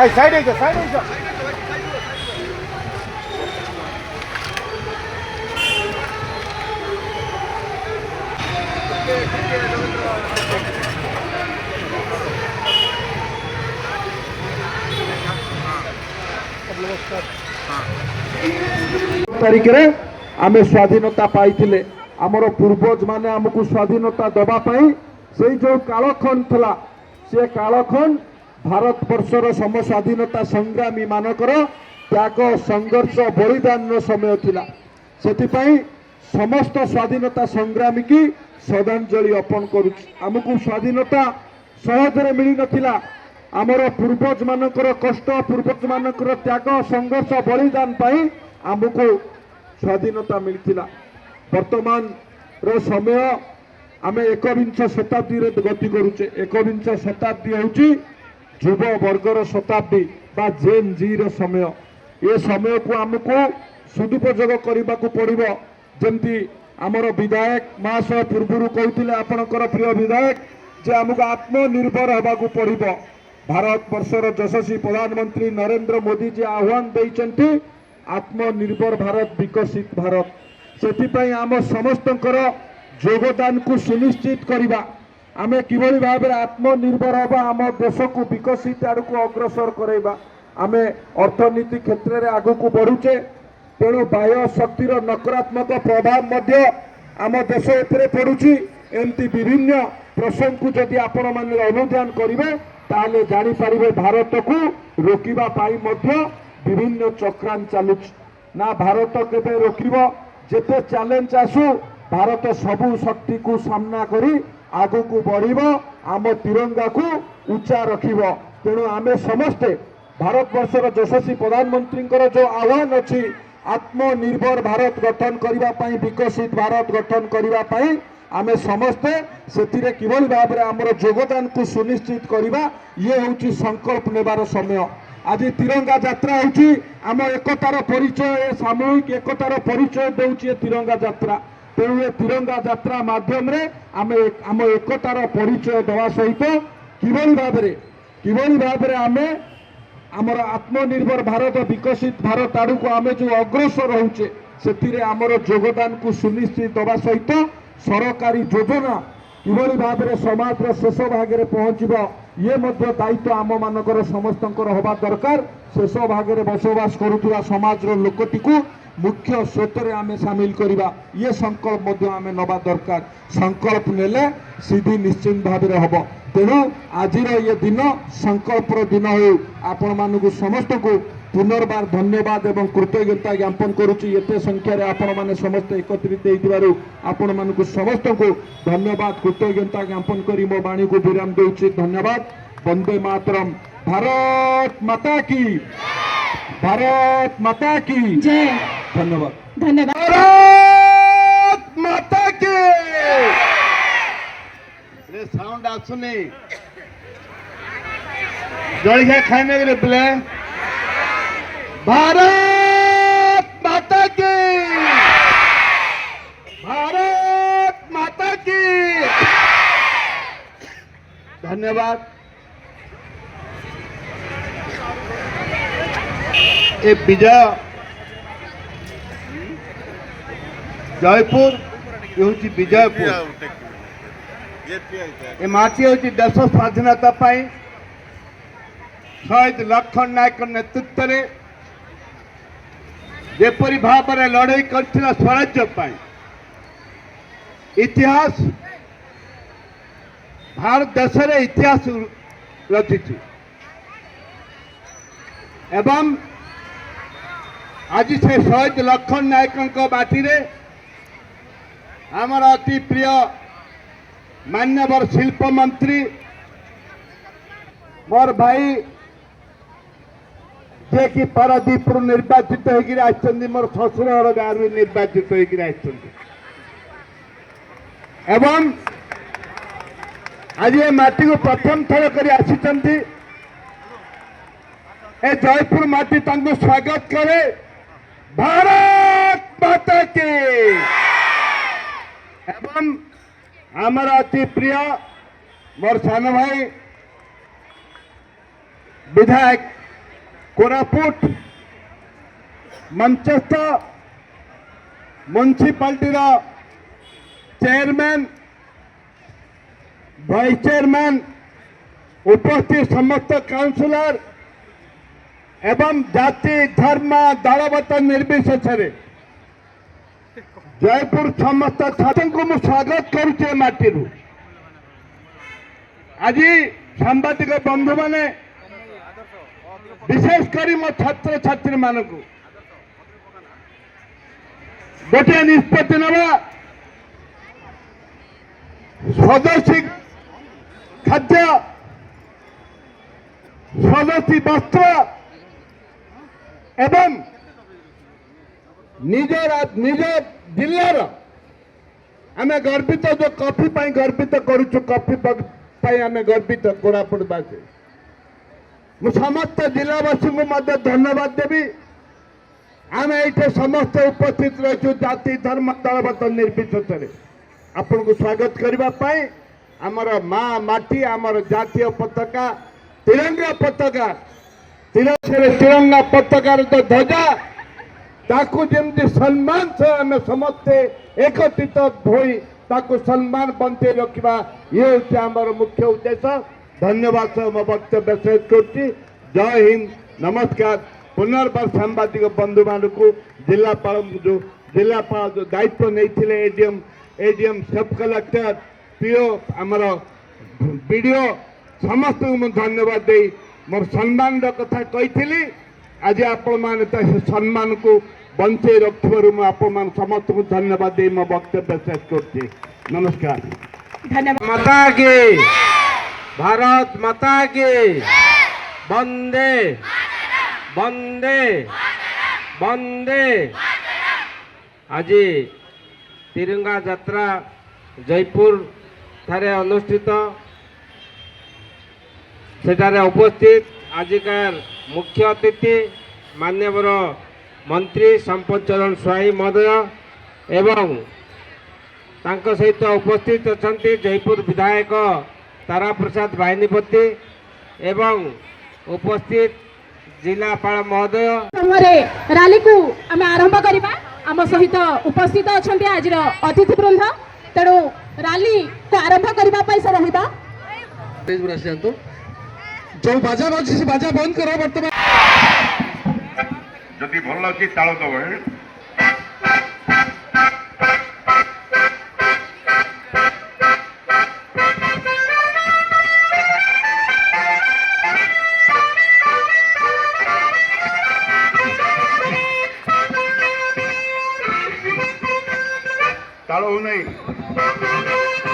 Side হয়েছে side হয়েছে। तारिखरे आमे स्वाधीनता पाइथिले आमर पूर्वज माने आमको स्वाधीनता दबा पाई से जो कालखंड थला से कालखंड भारत वर्षर सम स्वाधीनता संग्रामी मानकर त्याग संघर्ष बलिदान समय थिला। सेतिपाई समस्त स्वाधीनता संग्रामी की श्रद्धांजलि अर्पण करूँ। आमको स्वाधीनता सहजरे मिली नथिला। आमर पूर्वज मानकर कष्ट पूर्वज मानकर त्याग संघर्ष बलिदान पाई आमको स्वाधीनता मिलता। वर्तमान रो समय आमे एकविंश शताब्दी रे गति करुचे। एकविंश शताब्दी होची युव वर्गर शताब्दी बा जेन जी रो समय। ये समय को आमको सदुपयोग करने को पड़िबो। जेमती आमर विधायक महाशय पूर्व कहते आपणकर प्रिय विधायक जे आमको आत्मनिर्भर होगा पड़िबो। भारत वर्षर यशस्वी प्रधानमंत्री नरेंद्र मोदी जी आह्वान देइचंती आत्मनिर्भर भारत विकसित भारत। से आम समस्तंकर योगदान को सुनिश्चित करवा आमे किभली भाव में आत्मनिर्भर हवा आम देश को विकसित आड़ को अग्रसर करवा। आमे अर्थनीति क्षेत्र में आगु को बढ़ुचे तेणु बाह्य शक्तिर नकारात्मक प्रभाव मध्य आम देश उपरे पड़ुची। एमती विभिन्न प्रसंग को जदि आपण माने अनुध्यान करेंगे ताले जानी पारिबे भारत को रोकिबा पाई मध्य विभिन्न चक्रांत चालुच ना। भारत केबे रोकिबो जेते चैलेंज आसु भारत सबु शक्ति को सामना करी आगु को बढ़िबो आम तिरंगा को ऊंचा रखिबो। तेणु आमे समस्ते भारत वर्षर यशस्वी प्रधानमंत्री जो आह्वान अच्छी आत्मनिर्भर भारत गठन करबा पाई विकसित भारत गठन करबा पाई आमे समस्ते से किभली भाव में आमर योगदान को सुनिश्चित करवा ये हूँ संकल्प नेबार समय। आज तिरंगा यात्रा हूँ आम एकतार परिचय सामूहिक एकतार परिचय दूसरी तिरंगा यात्रा। तेणु ये तिरंगा यात्रा माध्यम आम एकतार परिचय देवा सहित किभली भाव में आमे आमर आत्मनिर्भर भारत विकसित भारत आड़ को आमे जो अग्रसर होचे से आमर योगदान को सुनिश्चित देवा सहित सरकारी योजना किभली भाव में समाज शेष भाग में पहुँचब ये दायित्व आम मानकर समस्तंकर हवा दरकार। शेष भाग में बसवास करुवा समाज लोकटी को मुख्य स्रोत में आम सामिल करवा ये संकल्प आम नवा दरकार। संकल्प नेले सीधी निश्चिंत भाव में हम। तेणु आज ये दिन संकल्प दिन हो आपण मानक समस्त को पुनर्बार धन्यवाद एवं कृतज्ञता ज्ञापन करुच्ची। एते संख्यार आपण माने समस्त एकत्रित होइतिबारु आपण मानक समस्त को धन्यवाद कृतज्ञता ज्ञापन करी मो वाणी को विराम देउछि। धन्यवाद। वंदे मातरम। भारत माता की भारत माता की जय। धन्यवाद धन्यवाद। भारत माता की रे साउंड आसुनी जलिया खाने के बोले भारत माता की भारत माता की धन्यवाद। ए विजय जयपुर ये हूँ विजयपुर ये माटी हूँ देश स्वाधीनता पाई शहीद लक्ष्मण नायक नेतृत्व में जेपरी भाव में लड़ाई करथिला स्वराज्य पाई इतिहास भारत देश रे इतिहास रचिछि एवं आज से शहीद लक्ष्मण नायक बाटी रे आमर अति प्रिय मान्यवर शिल्प मंत्री मोर भाई जे कि पारादीप निर्वाचित होकर मोर शशुर गाँव में निर्वाचित होकर एवं आज ये माटी को प्रथम थर कर आसी ए जयपुर माटी तांको स्वागत करे। भारत माता की एवं आमर अति प्रिय मोर सान भाई विधायक कोरापुट मंचस्थ म्युनिसिपालिटी चेयरमैन वाइस चेयरमैन उपस्थित समस्त काउंसिलर एवं जाति धर्म दलबत निर्विशेष जयपुर समस्त छात्र को स्वागत करुचे माटी आज सांबादिक बंधु माने विशेषकर मो छात्र छात्री मान गोटे निष्पत्ति नवा स्वदेशी खाद्य स्वदेशी वस्त्र एवं निज जिलार आम गर्वित जो कॉफी पाई गर्वित करुचु कॉफी पाई आम गर्वित कोरापुटवासी मु समस्त जिलावासी को धन्यवाद देवी आम ये समस्त उपस्थित रही जाति धर्म दलबत निर्विशेष आपन को स्वागत करने आमर माँ माटी आमर जातीय पताका तिरंगा पताका तिरंगा पताकार जो ध्वजा ताकू जमी सम्मान से आम समस्ते एकत्रित होई ताकू सम्मान बंचे रखा ये हूँ आमर मुख्य उद्देश्य धन्यवाद सह मो वक्तव्य शेष कर जय हिंद नमस्कार पुनर्बार सांबादिक बंधु मान को जिलापाल जो दायित्व नहीं एडीएम सब कलेक्टर पीओ आमर बीडीओ समस्त को धन्यवाद दे मोर सम्मान कथा कही आज आपण मैंने सम्मान को बंचे रखिबारु आपण समस्त को धन्यवाद दे मो वक्तव्य शेष कर नमस्कार धन्यवाद। माता की भारत माता की वंदे वंदे वंदे आज तिरंगा यात्रा जयपुर ठारे अनुष्ठित सेठारे उपस्थित आजिकार मुख्य अतिथि मान्यवर मंत्री संपत चरण स्वाई महोदय एवं तांको सहित उपस्थित अछंती जयपुर विधायक तारा प्रसाद बाहिनीपति एवं उपस्थित जिलापाल महोदय समय रैली को आम आरंभ करवा आम सहित उपस्थित अछंती आज अतिथि वृंद तेणु रैली को आरंभ करने से रहिबा जो बाजा बाजी से बाजा बंद करो बर्तमान जदि भल लगे ताल दब ताल हो नहीं